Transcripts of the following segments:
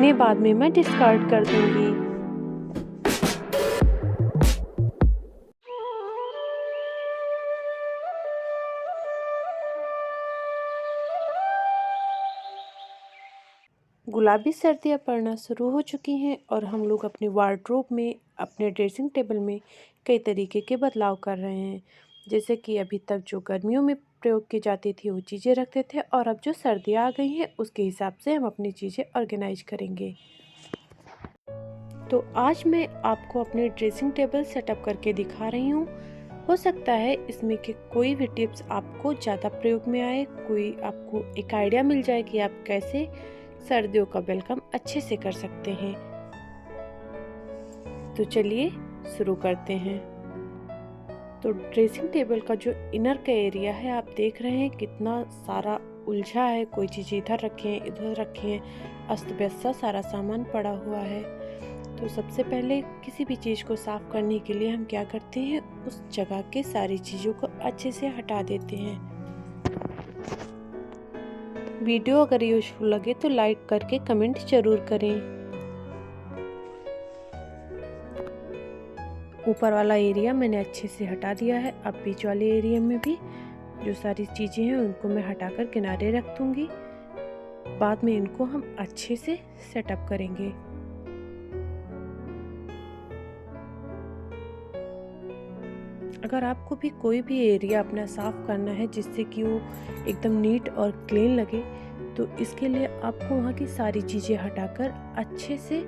इन्हें बाद में मैं डिस्कार्ड कर दूंगी। गुलाबी सर्दियाँ पड़ना शुरू हो चुकी हैं और हम लोग अपने वार्डरोब में, अपने ड्रेसिंग टेबल में कई तरीके के बदलाव कर रहे हैं। जैसे कि अभी तक जो गर्मियों में प्रयोग की जाती थी वो चीज़ें रखते थे, और अब जो सर्दियाँ आ गई हैं उसके हिसाब से हम अपनी चीज़ें ऑर्गेनाइज करेंगे। तो आज मैं आपको अपने ड्रेसिंग टेबल सेटअप करके दिखा रही हूँ। हो सकता है इसमें के कोई भी टिप्स आपको ज़्यादा प्रयोग में आए, कोई आपको एक आइडिया मिल जाए कि आप कैसे सर्दियों का वेलकम अच्छे से कर सकते हैं। तो चलिए शुरू करते हैं। तो ड्रेसिंग टेबल का जो इनर का एरिया है, आप देख रहे हैं कितना सारा उलझा है। कोई चीज़ इधर रखे हैं, इधर रखे हैं, अस्त व्यस्त सा सारा सामान पड़ा हुआ है। तो सबसे पहले किसी भी चीज़ को साफ करने के लिए हम क्या करते हैं, उस जगह के सारी चीज़ों को अच्छे से हटा देते हैं। वीडियो अगर यूजफुल लगे तो लाइक करके कमेंट जरूर करें। ऊपर वाला एरिया मैंने अच्छे से हटा दिया है। अब बीच वाले एरिया में भी जो सारी चीज़ें हैं उनको मैं हटाकर किनारे रख दूंगी। बाद में इनको हम अच्छे से सेटअप करेंगे। अगर आपको भी कोई भी एरिया अपना साफ करना है जिससे कि वो एकदम नीट और क्लीन लगे, तो इसके लिए आपको वहाँ की सारी चीज़ें हटाकर अच्छे से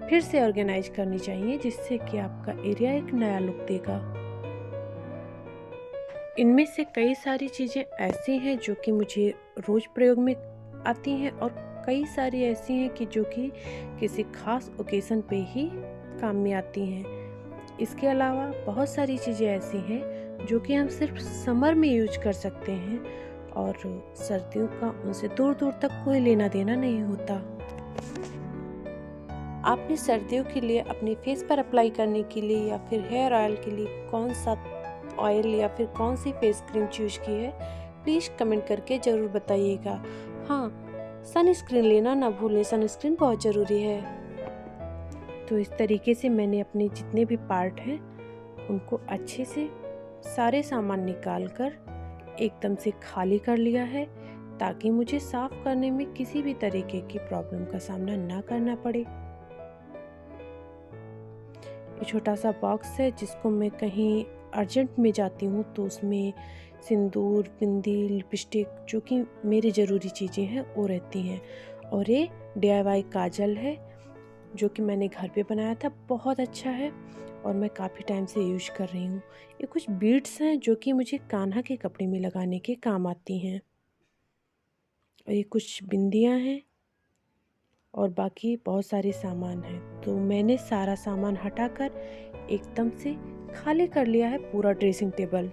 फिर से ऑर्गेनाइज करनी चाहिए, जिससे कि आपका एरिया एक नया लुक देगा। इनमें से कई सारी चीज़ें ऐसी हैं जो कि मुझे रोज़ प्रयोग में आती हैं, और कई सारी ऐसी हैं कि जो कि किसी खास ओकेज़न पे ही काम में आती हैं। इसके अलावा बहुत सारी चीज़ें ऐसी हैं जो कि हम सिर्फ समर में यूज कर सकते हैं, और सर्दियों का उनसे दूर दूर तक कोई लेना देना नहीं होता। आपने सर्दियों के लिए अपने फेस पर अप्लाई करने के लिए या फिर हेयर ऑयल के लिए कौन सा ऑयल या फिर कौन सी फेस क्रीम चूज की है, प्लीज़ कमेंट करके ज़रूर बताइएगा। हाँ, सनस्क्रीन लेना ना भूलें, सनस्क्रीन बहुत ज़रूरी है। तो इस तरीके से मैंने अपने जितने भी पार्ट हैं उनको अच्छे से सारे सामान निकाल कर एकदम से खाली कर लिया है, ताकि मुझे साफ करने में किसी भी तरीके की प्रॉब्लम का सामना ना करना पड़े। ये छोटा सा बॉक्स है जिसको मैं कहीं अर्जेंट में जाती हूँ तो उसमें सिंदूर, बिंदी, लिपस्टिक, जो कि मेरी ज़रूरी चीज़ें हैं वो रहती हैं। और ये DIY काजल है जो कि मैंने घर पे बनाया था, बहुत अच्छा है और मैं काफ़ी टाइम से यूज कर रही हूँ। ये कुछ बीड्स हैं जो कि मुझे कान्हा के कपड़े में लगाने के काम आती हैं। और ये कुछ बिंदियाँ हैं और बाकी बहुत सारे सामान हैं। तो मैंने सारा सामान हटाकर एकदम से खाली कर लिया है पूरा ड्रेसिंग टेबल।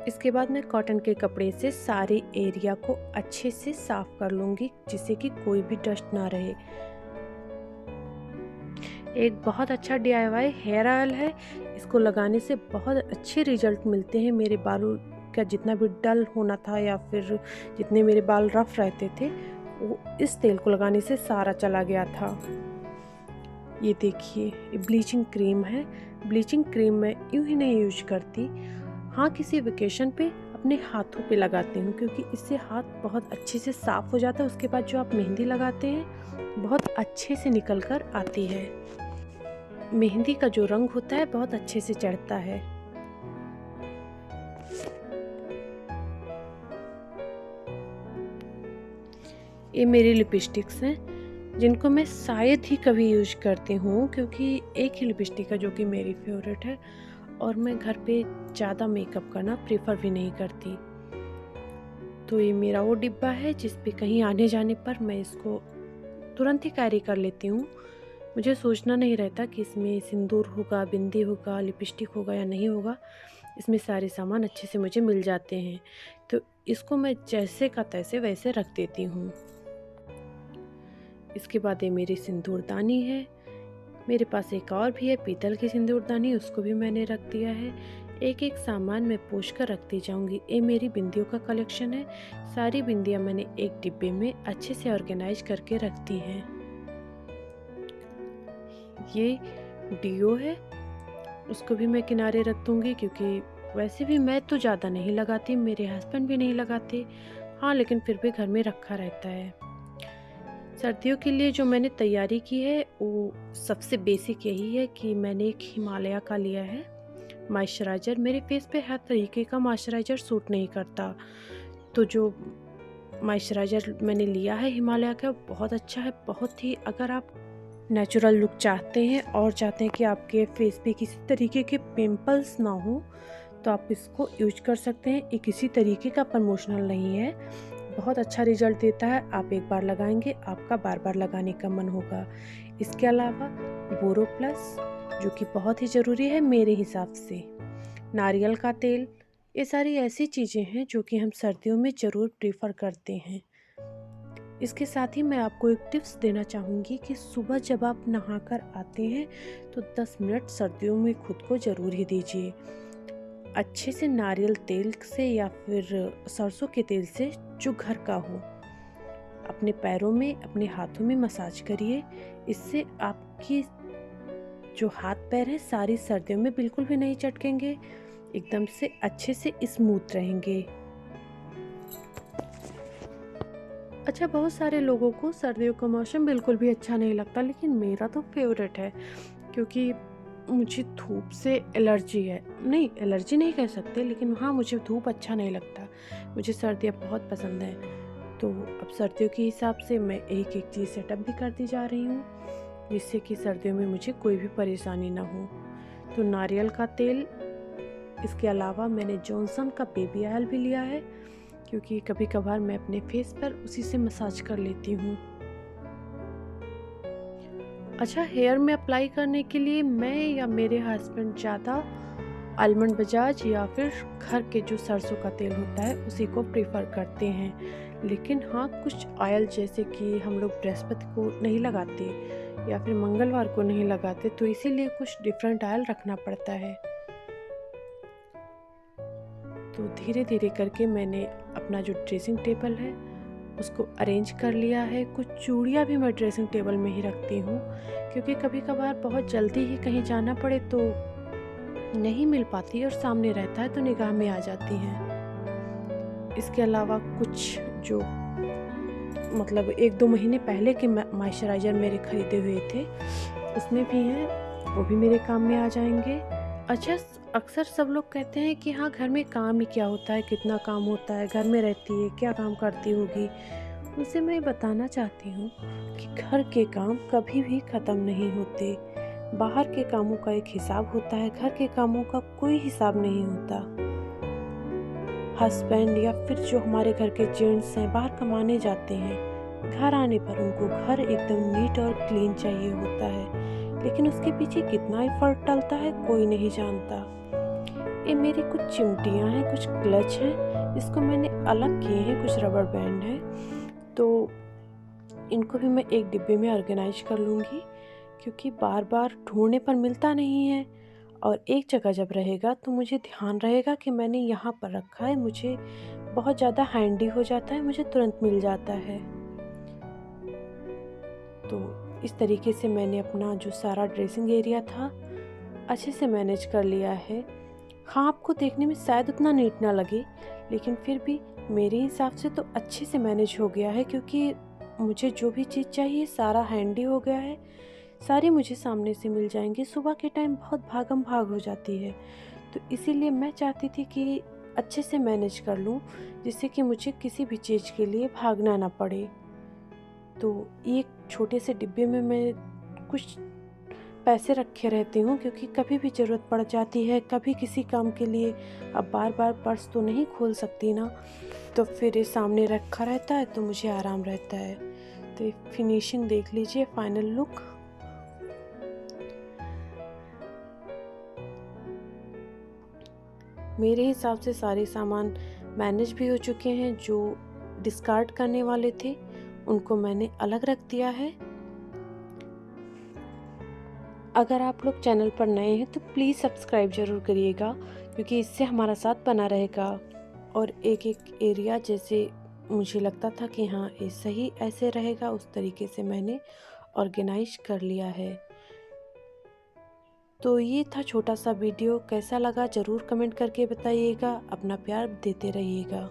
इसके बाद मैं कॉटन के कपड़े से सारे एरिया को अच्छे से साफ कर लूँगी, जिससे कि कोई भी डस्ट ना रहे। एक बहुत अच्छा DIY हेयर ऑयल है, इसको लगाने से बहुत अच्छे रिजल्ट मिलते हैं। मेरे बालों का जितना भी डल होना था या फिर जितने मेरे बाल रफ रहते थे, वो इस तेल को लगाने से सारा चला गया था। ये देखिए, ये ब्लीचिंग क्रीम है। ब्लीचिंग क्रीम मैं यूँ ही नहीं यूज करती, हाँ किसी वेकेशन पे अपने हाथों पे लगाती हूँ, क्योंकि इससे हाथ बहुत अच्छे से साफ़ हो जाता है। उसके बाद जो आप मेहंदी लगाते हैं बहुत अच्छे से निकल कर आती है। मेहंदी का जो रंग होता है बहुत अच्छे से चढ़ता है। ये मेरी लिपस्टिक्स हैं जिनको मैं शायद ही कभी यूज करती हूँ, क्योंकि एक ही लिपस्टिक है जो कि मेरी फेवरेट है और मैं घर पे ज़्यादा मेकअप करना प्रेफर भी नहीं करती। तो ये मेरा वो डिब्बा है जिस पे कहीं आने जाने पर मैं इसको तुरंत ही कैरी कर लेती हूँ। मुझे सोचना नहीं रहता कि इसमें सिंदूर होगा, बिंदी होगा, लिपस्टिक होगा या नहीं होगा। इसमें सारे सामान अच्छे से मुझे मिल जाते हैं, तो इसको मैं जैसे का तैसे वैसे रख देती हूँ। इसके बाद ये मेरी सिंदूरदानी है। मेरे पास एक और भी है पीतल की सिंदूरदानी, उसको भी मैंने रख दिया है। एक एक सामान मैं पोंछ कर रखती जाऊंगी। ये मेरी बिंदियों का कलेक्शन है। सारी बिंदियां मैंने एक डिब्बे में अच्छे से ऑर्गेनाइज करके रखती हैं। ये डीओ है, उसको भी मैं किनारे रख दूंगी क्योंकि वैसे भी मैं तो ज़्यादा नहीं लगाती, मेरे हस्बैंड भी नहीं लगाते। हाँ, लेकिन फिर भी घर में रखा रहता है। सर्दियों के लिए जो मैंने तैयारी की है वो सबसे बेसिक यही है कि मैंने एक हिमालय का लिया है मॉइस्चराइज़र। मेरे फेस पे हर तरीके का मॉइस्चराइज़र सूट नहीं करता, तो जो मॉइस्चराइज़र मैंने लिया है हिमालय का बहुत अच्छा है, बहुत ही। अगर आप नेचुरल लुक चाहते हैं और चाहते हैं कि आपके फेस पे किसी तरीके के पिंपल्स ना हो, तो आप इसको यूज कर सकते हैं। ये किसी तरीके का प्रमोशनल नहीं है, बहुत अच्छा रिजल्ट देता है। आप एक बार लगाएंगे आपका बार बार लगाने का मन होगा। इसके अलावा बोरो प्लस, जो कि बहुत ही ज़रूरी है मेरे हिसाब से, नारियल का तेल, ये सारी ऐसी चीज़ें हैं जो कि हम सर्दियों में ज़रूर प्रेफर करते हैं। इसके साथ ही मैं आपको एक टिप्स देना चाहूँगी कि सुबह जब आप नहाकर आते हैं तो 10 मिनट सर्दियों में खुद को ज़रूर ही दीजिए। अच्छे से नारियल तेल से या फिर सरसों के तेल से जो घर का हो, अपने पैरों में अपने हाथों में मसाज करिए। इससे आपकी जो हाथ पैर हैं सारी सर्दियों में बिल्कुल भी नहीं चटकेंगे, एकदम से अच्छे से स्मूथ रहेंगे। अच्छा, बहुत सारे लोगों को सर्दियों का मौसम बिल्कुल भी अच्छा नहीं लगता, लेकिन मेरा तो फेवरेट है क्योंकि मुझे धूप से एलर्जी है। नहीं, एलर्जी नहीं कह सकते, लेकिन हाँ, मुझे धूप अच्छा नहीं लगता। मुझे सर्दियाँ बहुत पसंद हैं। तो अब सर्दियों के हिसाब से मैं एक एक चीज़ सेटअप भी करती जा रही हूँ, जिससे कि सर्दियों में मुझे कोई भी परेशानी ना हो। तो नारियल का तेल, इसके अलावा मैंने जॉनसन का बेबी ऑयल भी लिया है क्योंकि कभी कभार मैं अपने फेस पर उसी से मसाज कर लेती हूँ। अच्छा, हेयर में अप्लाई करने के लिए मैं या मेरे हस्बैंड ज़्यादा आलमंड बजाज या फिर घर के जो सरसों का तेल होता है उसी को प्रेफर करते हैं। लेकिन हाँ, कुछ ऑयल जैसे कि हम लोग बृहस्पति को नहीं लगाते या फिर मंगलवार को नहीं लगाते, तो इसीलिए कुछ डिफरेंट ऑयल रखना पड़ता है। तो धीरे धीरे करके मैंने अपना जो ड्रेसिंग टेबल है उसको अरेंज कर लिया है। कुछ चूड़ियाँ भी मैं ड्रेसिंग टेबल में ही रखती हूँ क्योंकि कभी कभार बहुत जल्दी ही कहीं जाना पड़े तो नहीं मिल पाती और सामने रहता है तो निगाह में आ जाती हैं। इसके अलावा कुछ जो मतलब 1-2 महीने पहले के मॉइस्चराइज़र मेरे खरीदे हुए थे उसमें भी हैं, वो भी मेरे काम में आ जाएंगे। अच्छा, अक्सर सब लोग कहते हैं कि हाँ, घर में काम ही क्या होता है, कितना काम होता है, घर में रहती है क्या काम करती होगी। उनसे मैं बताना चाहती हूँ कि घर के काम कभी भी ख़त्म नहीं होते। बाहर के कामों का एक हिसाब होता है, घर के कामों का कोई हिसाब नहीं होता। हस्बैंड या फिर जो हमारे घर के जेंट्स हैं बाहर कमाने जाते हैं, घर आने पर उनको घर एकदम नीट और क्लीन चाहिए होता है, लेकिन उसके पीछे कितना एफर्ट डलता है कोई नहीं जानता। ये मेरी कुछ चिमटियाँ हैं, कुछ क्लच हैं, इसको मैंने अलग किए हैं, कुछ रबर बैंड है, तो इनको भी मैं एक डिब्बे में ऑर्गेनाइज कर लूँगी क्योंकि बार बार ढूंढने पर मिलता नहीं है। और एक जगह जब रहेगा तो मुझे ध्यान रहेगा कि मैंने यहाँ पर रखा है, मुझे बहुत ज़्यादा हैंडी हो जाता है, मुझे तुरंत मिल जाता है। तो इस तरीके से मैंने अपना जो सारा ड्रेसिंग एरिया था अच्छे से मैनेज कर लिया है। हाँ, आपको देखने में शायद उतना नीट ना लगे, लेकिन फिर भी मेरे हिसाब से तो अच्छे से मैनेज हो गया है क्योंकि मुझे जो भी चीज़ चाहिए सारा हैंडी हो गया है, सारी मुझे सामने से मिल जाएंगी। सुबह के टाइम बहुत भागम भाग हो जाती है, तो इसीलिए मैं चाहती थी कि अच्छे से मैनेज कर लूँ जिससे कि मुझे किसी भी चीज़ के लिए भागना ना पड़े। तो एक छोटे से डिब्बे में मैं कुछ पैसे रखे रहती हूँ क्योंकि कभी भी ज़रूरत पड़ जाती है, कभी किसी काम के लिए। अब बार बार पर्स तो नहीं खोल सकती ना, तो फिर ये सामने रखा रहता है तो मुझे आराम रहता है। तो फिनिशिंग देख लीजिए, फाइनल लुक। मेरे हिसाब से सारे सामान मैनेज भी हो चुके हैं। जो डिस्कार्ड करने वाले थे उनको मैंने अलग रख दिया है। अगर आप लोग चैनल पर नए हैं तो प्लीज़ सब्सक्राइब ज़रूर करिएगा क्योंकि इससे हमारा साथ बना रहेगा। और एक एक एरिया जैसे मुझे लगता था कि हाँ ये सही ऐसे रहेगा, उस तरीके से मैंने ऑर्गेनाइज कर लिया है। तो ये था छोटा सा वीडियो, कैसा लगा ज़रूर कमेंट करके बताइएगा। अपना प्यार देते रहिएगा।